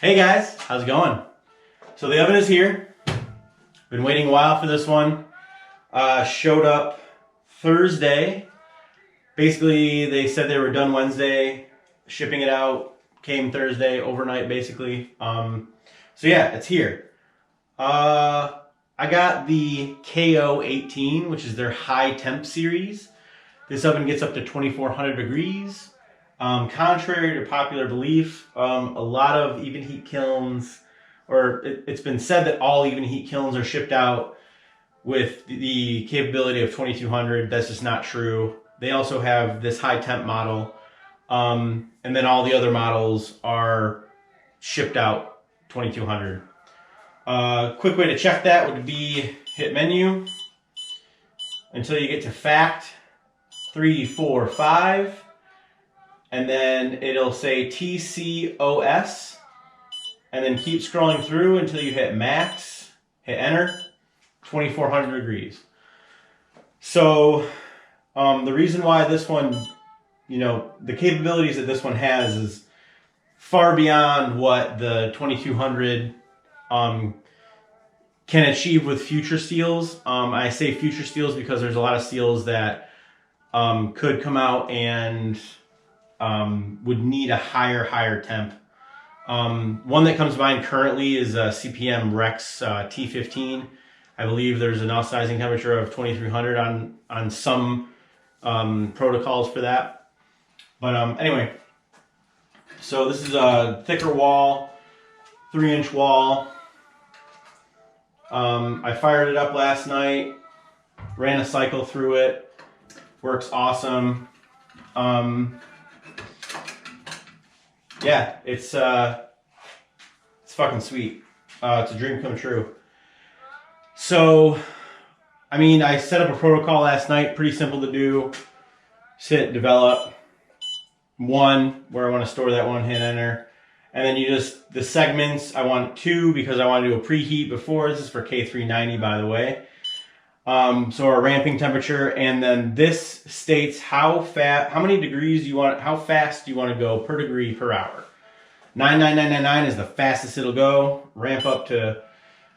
Hey guys, how's it going? So the oven is here. Been waiting a while for this one. Showed up Thursday. Basically, they said they were done Wednesday. Shipping it out came Thursday, overnight basically. So yeah, it's here. I got the KO18, which is their high temp series. This oven gets up to 2400 degrees. Contrary to popular belief, a lot of even heat kilns, or it's been said that all even heat kilns are shipped out with the capability of 2200. That's just not true. They also have this high temp model, and then all the other models are shipped out 2200. Quick way to check that would be hit menu until you get to fact 3, 4, 5. And then it'll say TCOS, and then keep scrolling through until you hit max, hit enter, 2400 degrees. So the reason why this one, the capabilities that this one has is far beyond what the 2200 can achieve with future steels. I say future steels because there's a lot of steels that could come out and would need a higher temp. One that comes to mind currently is a CPM Rex T15. I believe there's an oxidizing temperature of 2300 on some protocols for that. But anyway, so this is a thicker wall, 3-inch wall. I fired it up last night, ran a cycle through it, works awesome. Yeah, it's fucking sweet. It's a dream come true. So, I set up a protocol last night, pretty simple to do. Sit, develop. One, where I want to store that one, hit enter. And then the segments, I want 2 because I want to do a preheat before. This is for K390, by the way. So our ramping temperature, and then this states how many degrees how fast you want to go per degree per hour. 99999 is the fastest it'll go. Ramp up to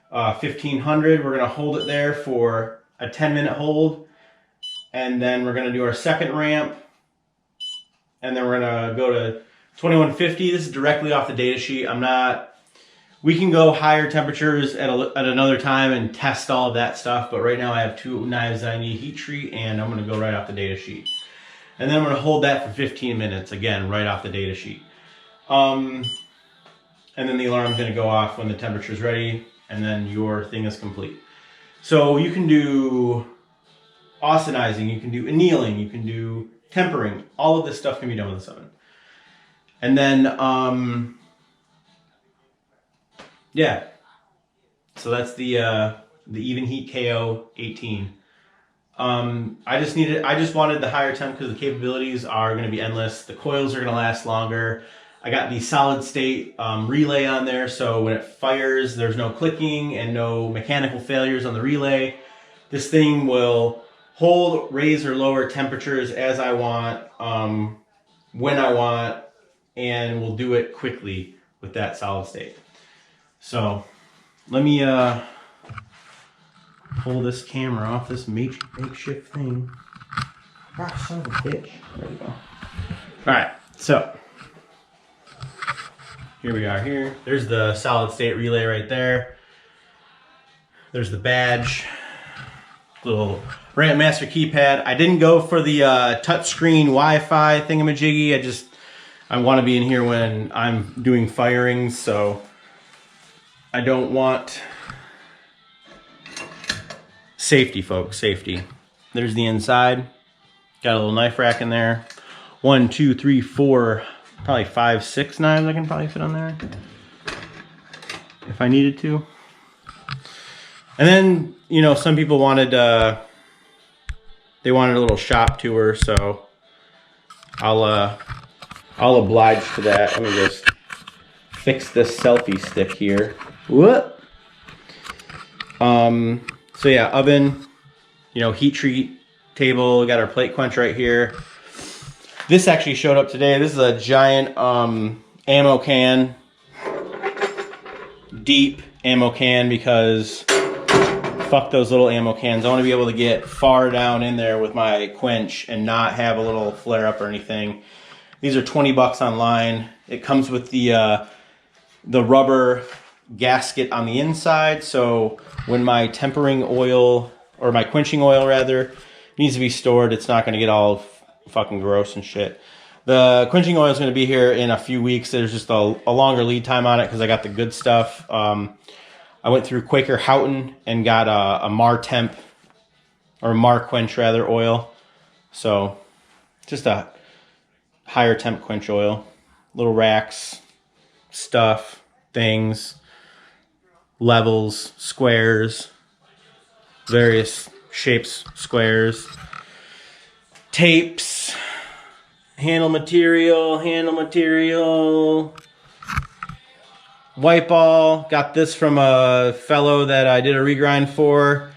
1500. We're going to hold it there for a 10-minute hold, and then we're going to do our second ramp, and then we're going to go to 2150. This is directly off the data sheet. We can go higher temperatures at another time and test all of that stuff, but right now I have 2 knives that I need heat treat, and I'm going to go right off the data sheet. And then I'm going to hold that for 15 minutes, again, right off the data sheet. And then the alarm's going to go off when the temperature's ready, and then your thing is complete. So you can do austenizing, you can do annealing, you can do tempering. All of this stuff can be done with this oven. And then, yeah, so that's the Even Heat KO 18. I just wanted the higher temp because the capabilities are going to be endless. The coils are going to last longer. I got the solid state relay on there, so when it fires, there's no clicking and no mechanical failures on the relay. This thing will hold, raise, or lower temperatures as I want, when I want, and will do it quickly with that solid state. So let me pull this camera off this makeshift thing. Ah, son of a bitch. There we go. All right, so here we are here. There's the solid state relay right there. There's the badge. Little Ramp Master keypad. I didn't go for the touchscreen Wi-Fi thingamajiggy. I want to be in here when I'm doing firings, so I don't want safety, folks, safety. There's the inside. Got a little knife rack in there. 1, 2, 3, 4, probably 5, 6 knives I can probably fit on there if I needed to. And then, some people wanted, they wanted a little shop tour, so I'll oblige to that. Let me just fix this selfie stick here. What? So yeah, oven, heat treat table. We got our plate quench right here. This actually showed up today. This is a giant ammo can. deep ammo can because fuck those little ammo cans. I want to be able to get far down in there with my quench and not have a little flare up or anything. These are 20 bucks online. It comes with the rubber gasket on the inside, so when my tempering oil, or my quenching oil rather, needs to be stored, it's not going to get all fucking gross and shit. The quenching oil is going to be here in a few weeks. There's just a longer lead time on it because I got the good stuff. I went through Quaker Houghton and got a Mar Temp, or Mar Quench rather, oil. So just a higher temp quench oil. Little racks, stuff, things, levels, squares, various shapes, squares, tapes, handle material, wipe all. Got this from a fellow that I did a regrind for.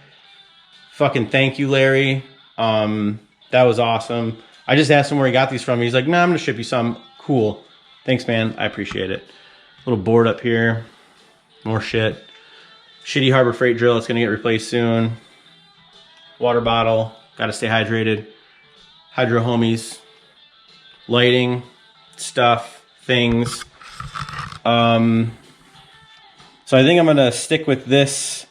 Fucking thank you, Larry. That was awesome. I just asked him where he got these from. He's like, nah, I'm gonna ship you some. Cool. Thanks, man. I appreciate it. Little board up here. More shit. Shitty Harbor Freight drill. It's gonna get replaced soon. Water bottle. Gotta stay hydrated. Hydro homies. Lighting. Stuff. Things. So I think I'm gonna stick with this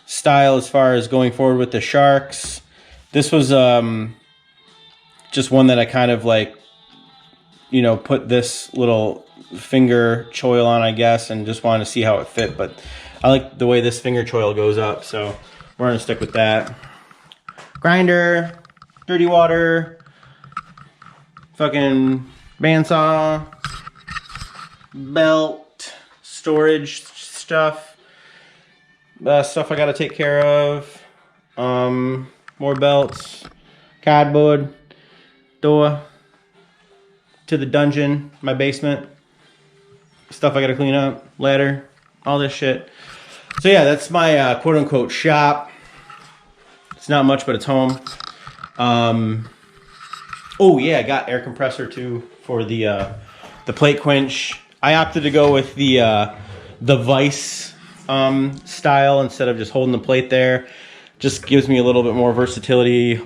style as far as going forward with the sharks. This was just one that I kind of like, you know, put this little finger choil on, I guess, and just wanted to see how it fit. But I like the way this finger choil goes up, so we're gonna stick with that. Grinder, dirty water, fucking bandsaw, belt, storage stuff, stuff I gotta take care of, more belts, cardboard, door to the dungeon, my basement, stuff I gotta clean up, ladder, all this shit. So yeah, that's my quote-unquote shop. It's not much, but it's home. Oh yeah, I got air compressor too for the plate quench. I opted to go with the vice style instead of just holding the plate there. Just gives me a little bit more versatility.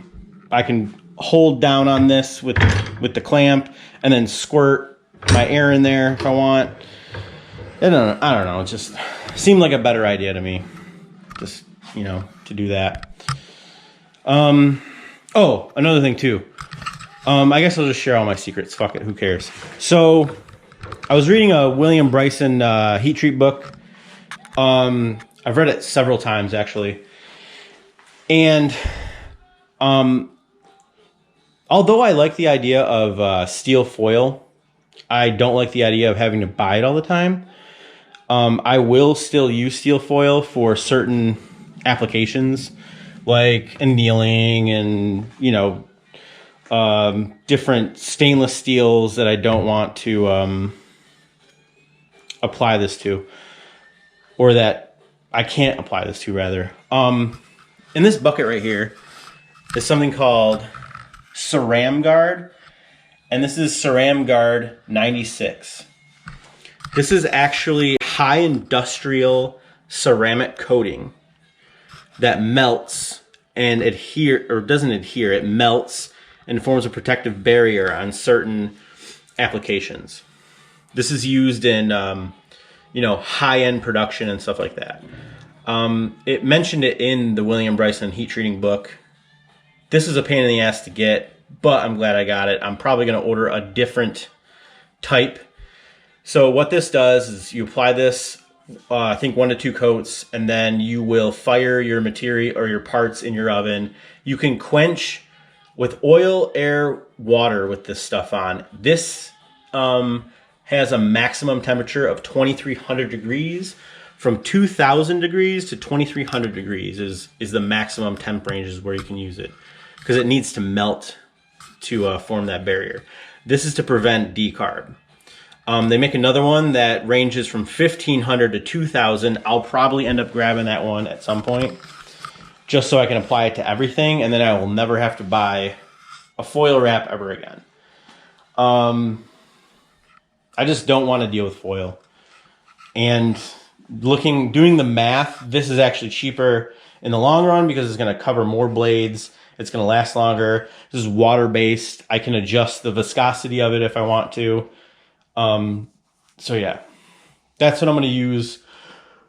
I can hold down on this with the clamp and then squirt my air in there if I want. I don't know. It just seemed like a better idea to me. Just, you know, to do that. Oh, another thing too. I guess I'll just share all my secrets. Fuck it, who cares? So, I was reading a William Bryson heat treat book. I've read it several times actually. And although I like the idea of steel foil, I don't like the idea of having to buy it all the time. I will still use steel foil for certain applications, like annealing and, you know, different stainless steels that I don't want to apply this to, or that I can't apply this to, rather. In this bucket right here is something called Ceram Guard, and this is Ceram Guard 96. This is actually high industrial ceramic coating that melts and doesn't adhere. It melts and forms a protective barrier on certain applications. This is used in, you know, high-end production and stuff like that. It mentioned it in the William Bryson heat treating book. This is a pain in the ass to get, but I'm glad I got it. I'm probably going to order a different type. So what this does is you apply this, I think 1 to 2 coats, and then you will fire your material or your parts in your oven. You can quench with oil, air, water with this stuff on. This has a maximum temperature of 2,300 degrees. From 2,000 degrees to 2,300 degrees is the maximum temp ranges where you can use it, because it needs to melt to form that barrier. This is to prevent decarb. They make another one that ranges from 1,500 to 2,000. I'll probably end up grabbing that one at some point, just so I can apply it to everything, and then I will never have to buy a foil wrap ever again. I just don't want to deal with foil. And doing the math, this is actually cheaper in the long run because it's going to cover more blades. It's going to last longer. This is water-based. I can adjust the viscosity of it if I want to. So yeah, that's what I'm going to use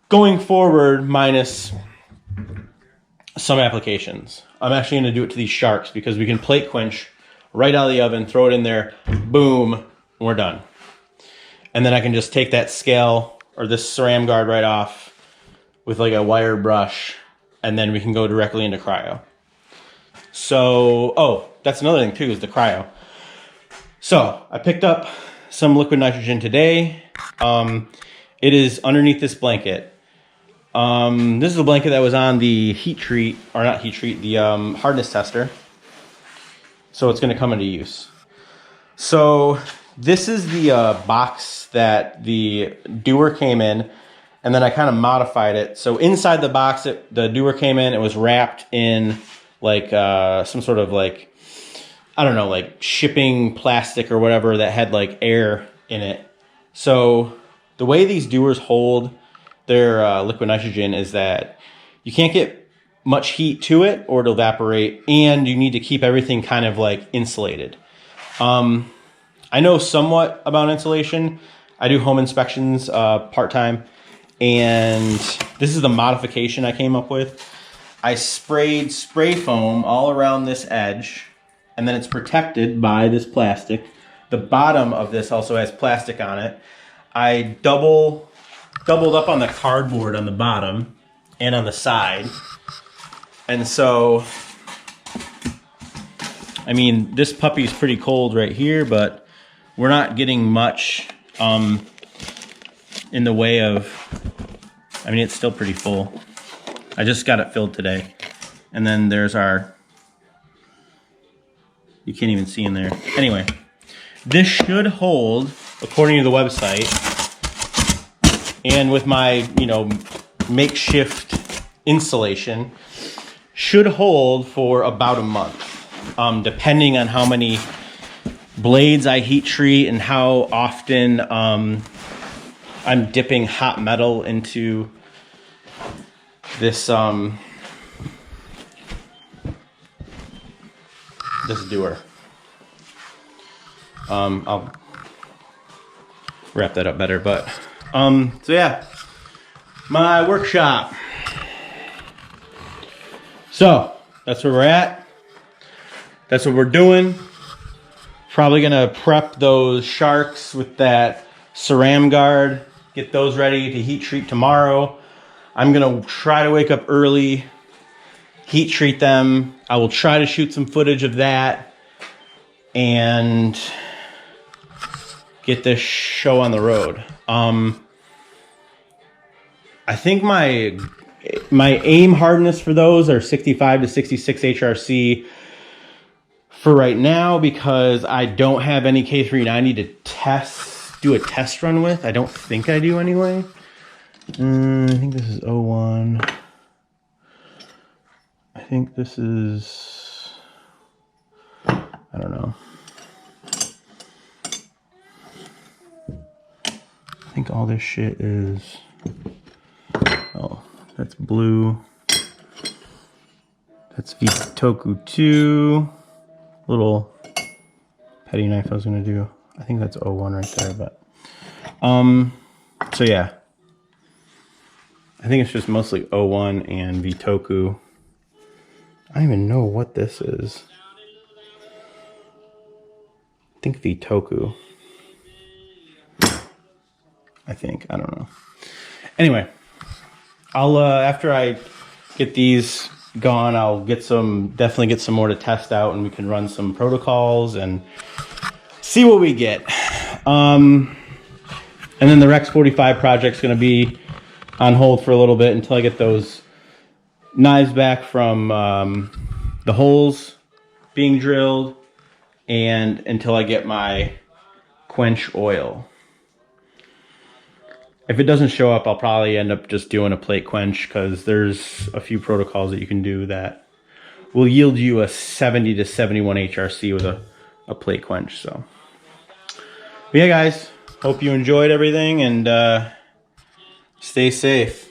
going forward, minus some applications. I'm actually going to do it to these sharks because we can plate quench right out of the oven, throw it in there, boom, and we're done. And then I can just take that scale or this ceram guard right off with like a wire brush, and then we can go directly into cryo. So, oh, that's another thing too, is the cryo. So I picked up some liquid nitrogen today. It is underneath this blanket. This is the blanket that was on the heat treat, or not heat treat, the hardness tester. So it's going to come into use. So this is the box that the doer came in, and then I kind of modified it. So inside the box that the doer came in, it was wrapped in like some sort of like, I don't know, like shipping plastic or whatever that had like air in it. So the way these doers hold their liquid nitrogen is that you can't get much heat to it or it'll evaporate, and you need to keep everything kind of like insulated. I know somewhat about insulation. I do home inspections part-time, and this is the modification I came up with. I sprayed spray foam all around this edge, and then it's protected by this plastic. The bottom of this also has plastic on it. I doubled up on the cardboard on the bottom and on the side. And so, I mean, this puppy's pretty cold right here, but we're not getting much in the way of, I mean, it's still pretty full. I just got it filled today. And then there's our, you can't even see in there. Anyway, this should hold, according to the website, and with my, you know, makeshift insulation, should hold for about a month, depending on how many blades I heat treat and how often I'm dipping hot metal into this this doer. I'll wrap that up better, but so yeah, my workshop. So that's where we're at. That's what we're doing. Probably gonna prep those sharks with that ceram guard, get those ready to heat treat tomorrow. I'm gonna try to wake up early, heat treat them. I will try to shoot some footage of that and get this show on the road. I think my aim hardness for those are 65 to 66 HRC for right now, because I don't have any K390 to do a test run with. I don't think I do anyway. I think this is 01. I think this is, I don't know. I think all this shit is, oh, that's blue. That's Vitoku 2. Little petty knife I was gonna do. I think that's 01 right there, but so yeah. I think it's just mostly 01 and Vitoku. I don't even know what this is. I think Vitoku. I think, I don't know. Anyway, I'll after I get these gone, I'll definitely get some more to test out, and we can run some protocols and see what we get. And then the Rex 45 project's gonna be on hold for a little bit until I get those knives back from the holes being drilled, and until I get my quench oil. If it doesn't show up, I'll probably end up just doing a plate quench, because there's a few protocols that you can do that will yield you a 70 to 71 HRC with a plate quench. So, but yeah, guys, hope you enjoyed everything, and Stay safe.